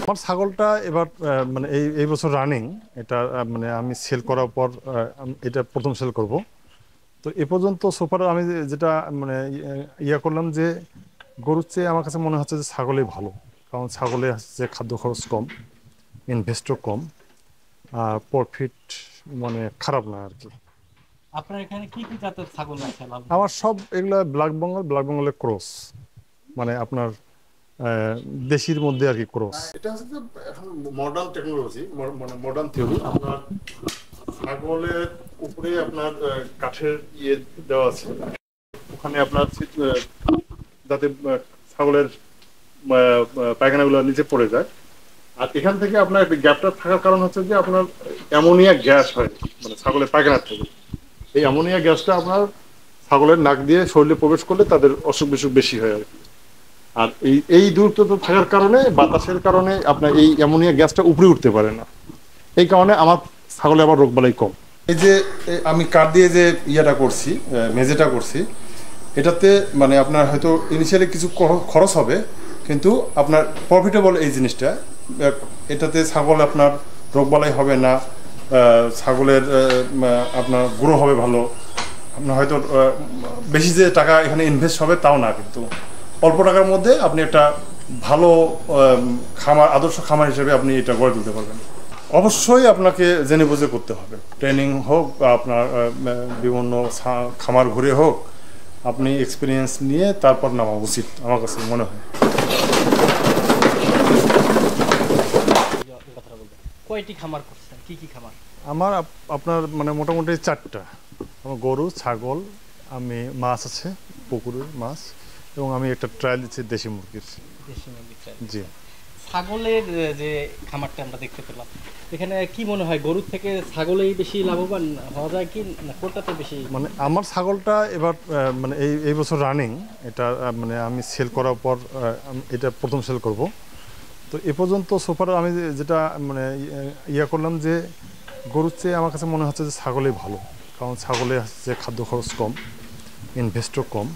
আমার ছাগলটা এবার মানে এই বছর রানিং এটা মানে আমি সেল করার পর এটা প্রথম সেল করব। তো এ পর্যন্ত সোফার আমি যেটা মানে ইয়া করলাম যে গরুর চেয়ে আমার কাছে মনে হচ্ছে যে ছাগলই ভালো। কারণ ছাগলে হচ্ছে খাদ্য খরচ কম, ইনভেস্টও কম, আর প্রফিট মানে খারাপ না আর কি। আপনার এখানে কি কি জাতের ছাগল আছে লালন? আমার সব এগুলা ব্ল্যাক বেঙ্গলের ক্রস, মানে আপনার দেশির মধ্যে আর কি ক্রস। এটা হচ্ছে যে এখন মডার্ন টেকনোলজি, মানে মডার্ন থিওরি। আপনার ছাগলের উপরে আপনার কাঠের ইয়ে দেওয়া আছে, ওখানে আপনার যাতে ছাগলের পায়খানাগুলো নিচে পড়ে যায়। আর এখান থেকে আপনার গ্যাপটা থাকার কারণ হচ্ছে যে আপনার অ্যামোনিয়া গ্যাস হয় মানে ছাগলের পায়খানার থেকে। এই অ্যামোনিয়া গ্যাসটা আপনার ছাগলের নাক দিয়ে শরীরে প্রবেশ করলে তাদের অসুখ বিসুখ বেশি হয় আর কি। আর এই দূরত্ব থাকার কারণে, বাতাসের কারণে আপনার এই অ্যামোনিয়া গ্যাসটা উপরে উঠতে পারে না। এই কারণে আমার ছাগলে আবার রোগবালাই কম। এই যে আমি কাঠ দিয়ে যে ইয়াটা করছি, মেঝেটা করছি, এটাতে মানে আপনার হয়তো ইনিশিয়ালি কিছু খরচ হবে, কিন্তু আপনার প্রফিটেবল এই জিনিসটা। এটাতে ছাগল আপনার রোগবালাই হবে না, ছাগলের আপনার গ্রো হবে ভালো। আপনার হয়তো বেশি যে টাকা এখানে ইনভেস্ট হবে তাও না, কিন্তু অল্প টাকার মধ্যে আপনি একটা ভালো খামার, আদর্শ খামার হিসেবে আপনি এটা গড়ে তুলতে পারবেন। অবশ্যই আপনাকে জেনে বুঝে করতে হবে, ট্রেনিং হোক বা আপনার বিভিন্ন খামার ঘুরে হোক, আপনি এক্সপিরিয়েন্স নিয়ে তারপর নামা উচিত আমার কাছে মনে হয়। কয়টি খামার করছেন, কি কি খামার? আমার আপনার মানে মোটামুটি 4টা। আমার গরু, ছাগল, আমি মাছ আছে, পুকুরের মাছ, এবং আমি একটা ট্রায়াল দিচ্ছি দেশি মুরগির। দেশি মুরগি চাই। জি। ছাগলের যে খামারটা আমরা দেখতে পেলাম, এখানে কি মনে হয় গরুর থেকে ছাগলেই বেশি লাভবান হওয়া যায় কি না কোনটাতে বেশি? মানে আমার ছাগলটা এবার মানে এই বছর রানিং এটা মানে আমি সেল করার পর এটা প্রথম সেল করব। তো এ পর্যন্ত সোফার আমি যেটা মানে ইয়া করলাম যে গরুর চেয়ে আমার কাছে মনে হচ্ছে যে ছাগলই ভালো। কারণ ছাগলে হচ্ছে খাদ্য খরচ কম, ইনভেস্টও কম,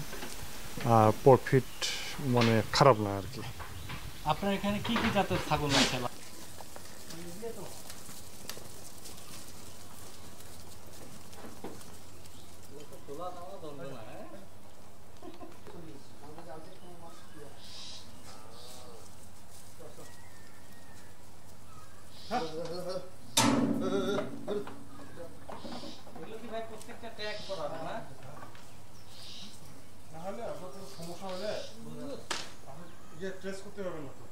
আর প্রফিট মানে খারাপ না আর কি। আপনার এখানে কি কি জাতের ছাগল আছে? নাহলে আপনার কোনো সমস্যা হলে ট্রেস করতে পারবেন না তো।